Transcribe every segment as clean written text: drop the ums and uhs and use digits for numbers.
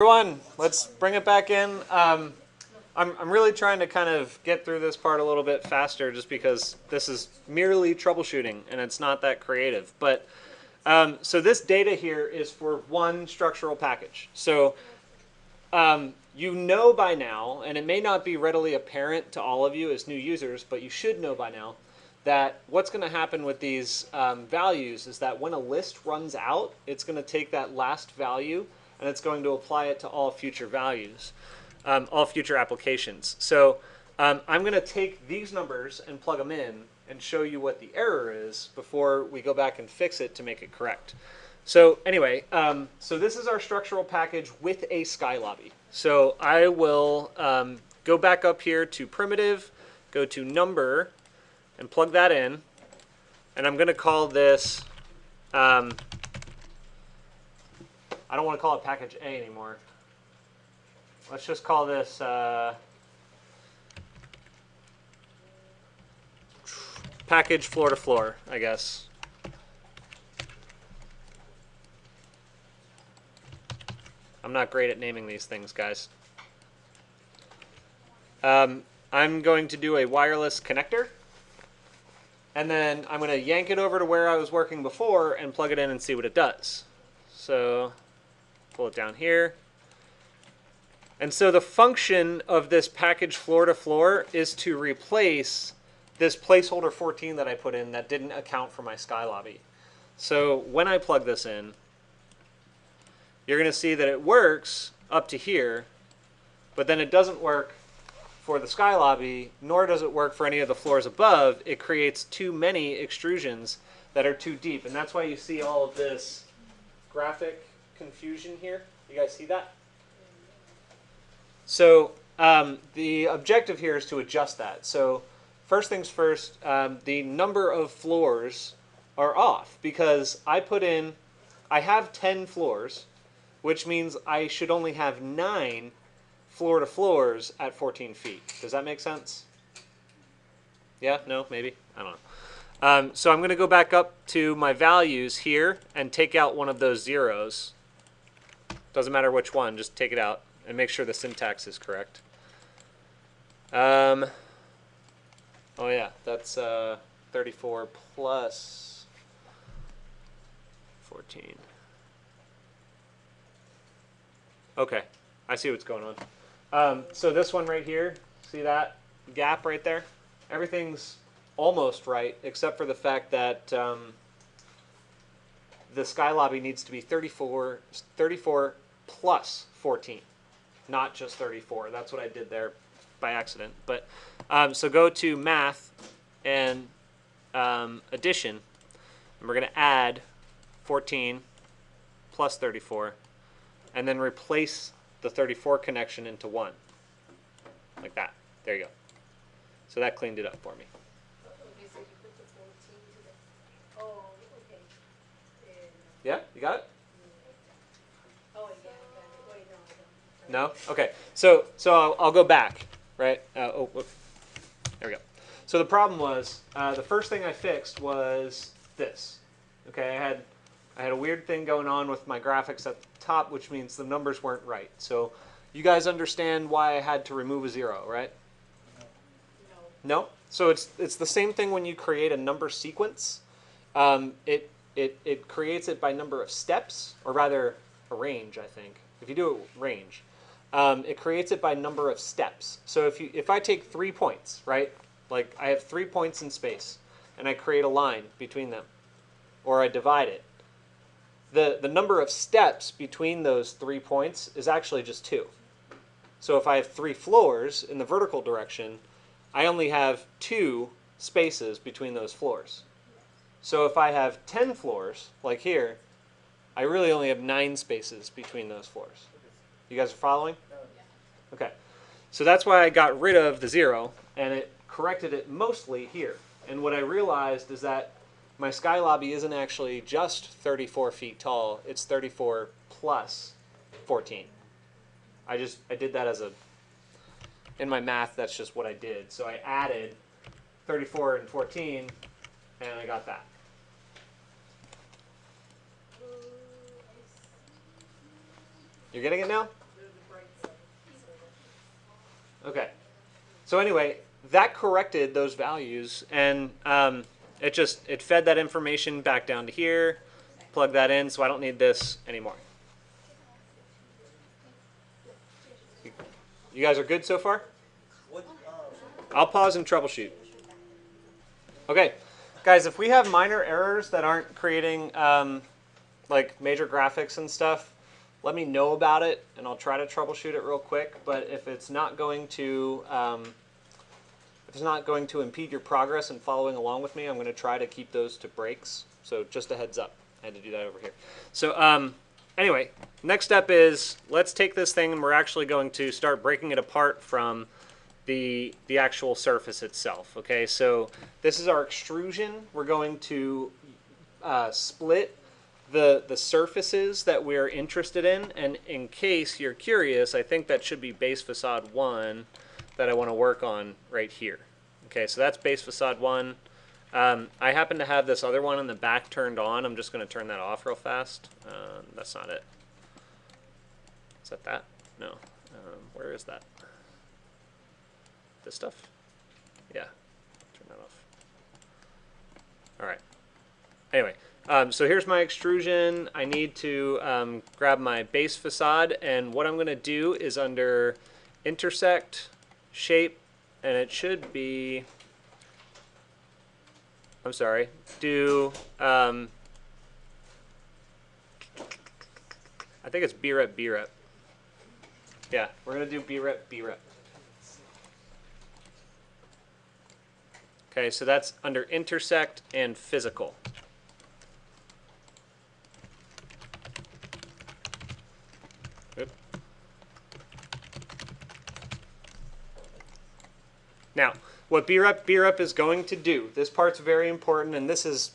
Everyone, let's bring it back in. I'm really trying to kind of get through this part a little bit faster just because this is merely troubleshooting and it's not that creative. But so this data here is for one structural package. So you know by now, and it may not be readily apparent to all of you as new users, but you should know by now that what's going to happen with these values is that when a list runs out, it's going to take that last value and it's going to apply it to all future values, all future applications. So I'm going to take these numbers and plug them in and show you what the error is before we go back and fix it to make it correct. So anyway, so this is our structural package with a sky lobby. So I will go back up here to primitive, go to number, and plug that in. And I'm going to call this, I don't want to call it package A anymore. Let's just call this package floor to floor, I guess. I'm not great at naming these things, guys. I'm going to do a wireless connector. And then I'm going to yank it over to where I was working before and plug it in and see what it does. So pull it down here. And so the function of this package floor to floor is to replace this placeholder 14 that I put in that didn't account for my sky lobby. So when I plug this in, you're going to see that it works up to here, but then it doesn't work for the sky lobby, nor does it work for any of the floors above. It creates too many extrusions that are too deep, and that's why you see all of this graphic confusion here. You guys see that? So the objective here is to adjust that. So first things first, the number of floors are off because I have 10 floors, which means I should only have 9 floor to floors at 14 feet. Does that make sense? Yeah? No? Maybe? I don't know. So I'm going to go back up to my values here and take out one of those zeros. Doesn't matter which one, just take it out and make sure the syntax is correct. Oh yeah, that's 34 plus 14. Okay, I see what's going on. So this one right here, see that gap right there? Everything's almost right, except for the fact that the sky lobby needs to be 34 plus 14, not just 34. That's what I did there by accident. But so go to math and addition, and we're going to add 14 plus 34, and then replace the 34 connection into 1, like that. There you go. So that cleaned it up for me. Okay, so you put the 14 to the... Oh, okay. Yeah, you got it? Oh, yeah, I got it. Wait, no, I don't. No? Okay. So I'll go back, right? There we go. So the problem was, the first thing I fixed was this. Okay, I had a weird thing going on with my graphics at the top, which means the numbers weren't right. So you guys understand why I had to remove a 0, right? No? So it's the same thing when you create a number sequence. It creates it by number of steps, or rather a range, I think. If you do it range, it creates it by number of steps. So if I take 3 points, right? Like I have 3 points in space, and I create a line between them, or I divide it. The number of steps between those 3 points is actually just 2. So if I have 3 floors in the vertical direction, I only have 2 spaces between those floors. So if I have 10 floors, like here, I really only have 9 spaces between those floors. You guys are following? Okay. So that's why I got rid of the 0, and it corrected it mostly here. And what I realized is that my sky lobby isn't actually just 34 feet tall, it's 34 plus 14. I did that as in my math, that's just what I did. So I added 34 and 14, and I got that. You're getting it now? Okay. So anyway, that corrected those values, and it fed that information back down to here, plug that in, so I don't need this anymore. You guys are good so far? I'll pause and troubleshoot. Okay, guys, if we have minor errors that aren't creating like major graphics and stuff, let me know about it, and I'll try to troubleshoot it real quick. But if it's not going to impede your progress and following along with me, I'm going to try to keep those to breaks. So just a heads up, I had to do that over here. So anyway, next step is let's take this thing and we're actually going to start breaking it apart from the actual surface itself. Okay, so this is our extrusion. We're going to split the surfaces that we're interested in, and in case you're curious, I think that should be base facade 1 that I want to work on right here. Okay, so that's base facade 1. I happen to have this other one in the back turned on. I'm just going to turn that off real fast. That's not it. Is that that? No. Where is that? This stuff? Yeah. Turn that off. All right. Anyway, so here's my extrusion. I need to grab my base facade, and what I'm going to do is under intersect, shape, and it should be, I'm sorry, do, I think it's B-rep, B-rep. Yeah, we're going to do B-rep, B-rep. Okay, so that's under intersect and physical. Oop. Now, what B-rep is going to do, this part's very important, and this is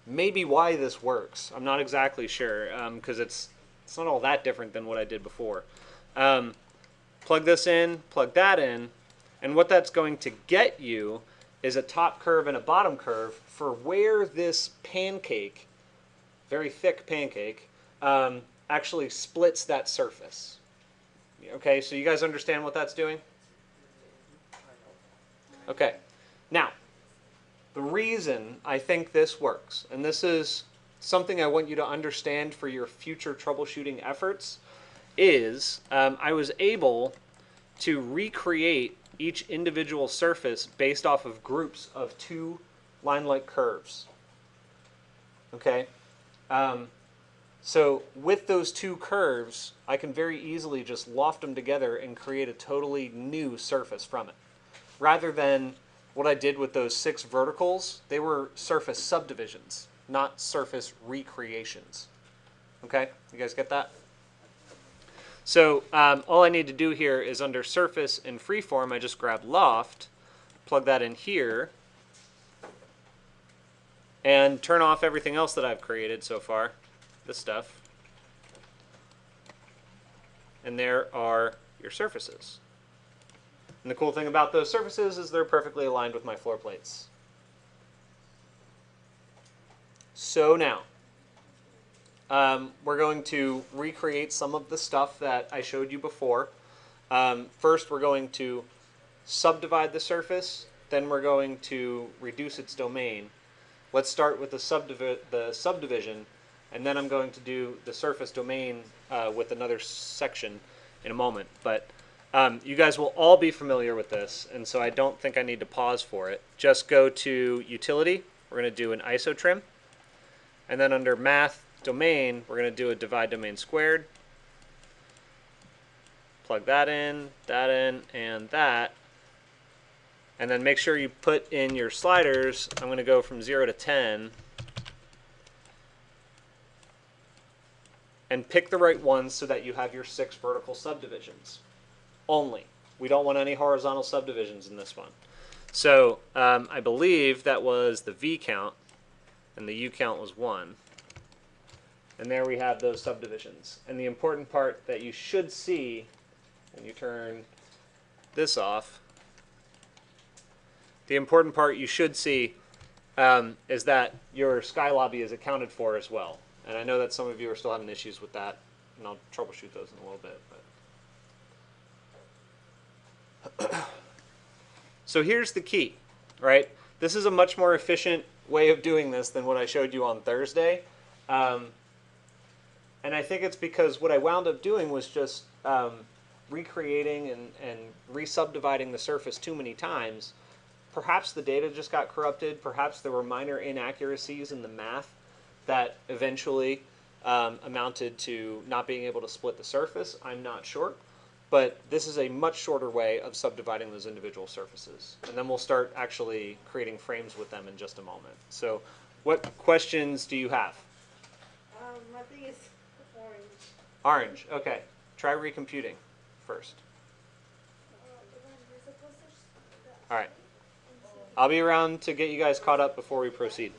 maybe why this works. I'm not exactly sure, because it's not all that different than what I did before. Plug this in, plug that in, and what that's going to get you is a top curve and a bottom curve for where this pancake, very thick pancake, actually splits that surface. Okay, so you guys understand what that's doing? Okay, now, the reason I think this works, and this is something I want you to understand for your future troubleshooting efforts, is I was able to recreate each individual surface based off of groups of 2 line-like curves. Okay? So with those 2 curves, I can very easily just loft them together and create a totally new surface from it. Rather than what I did with those 6 verticals, they were surface subdivisions, not surface recreations. Okay? You guys get that? So all I need to do here is under surface and freeform, I just grab loft, plug that in here, and turn off everything else that I've created so far, this stuff. And there are your surfaces. And the cool thing about those surfaces is they're perfectly aligned with my floor plates. So now, we're going to recreate some of the stuff that I showed you before. First, we're going to subdivide the surface, then we're going to reduce its domain. Let's start with the subdivision, and then I'm going to do the surface domain with another section in a moment. But you guys will all be familiar with this, and so I don't think I need to pause for it. Just go to Utility, we're going to do an ISO trim, and then under Math, Domain, we're going to do a divide domain squared. Plug that in, and that. And then make sure you put in your sliders. I'm going to go from 0 to 10. And pick the right ones so that you have your 6 vertical subdivisions. Only. We don't want any horizontal subdivisions in this one. So I believe that was the V count, and the U count was 1. And there we have those subdivisions. And the important part that you should see when you turn this off, the important part you should see is that your sky lobby is accounted for as well. And I know that some of you are still having issues with that, and I'll troubleshoot those in a little bit. But So here's the key, right? This is a much more efficient way of doing this than what I showed you on Thursday. And I think it's because what I wound up doing was just recreating and re-subdividing the surface too many times. Perhaps the data just got corrupted. Perhaps there were minor inaccuracies in the math that eventually amounted to not being able to split the surface. I'm not sure. But this is a much shorter way of subdividing those individual surfaces. And then we'll start actually creating frames with them in just a moment. So what questions do you have? I think it's orange. Orange, okay. Try recomputing first. All right. I'll be around to get you guys caught up before we proceed.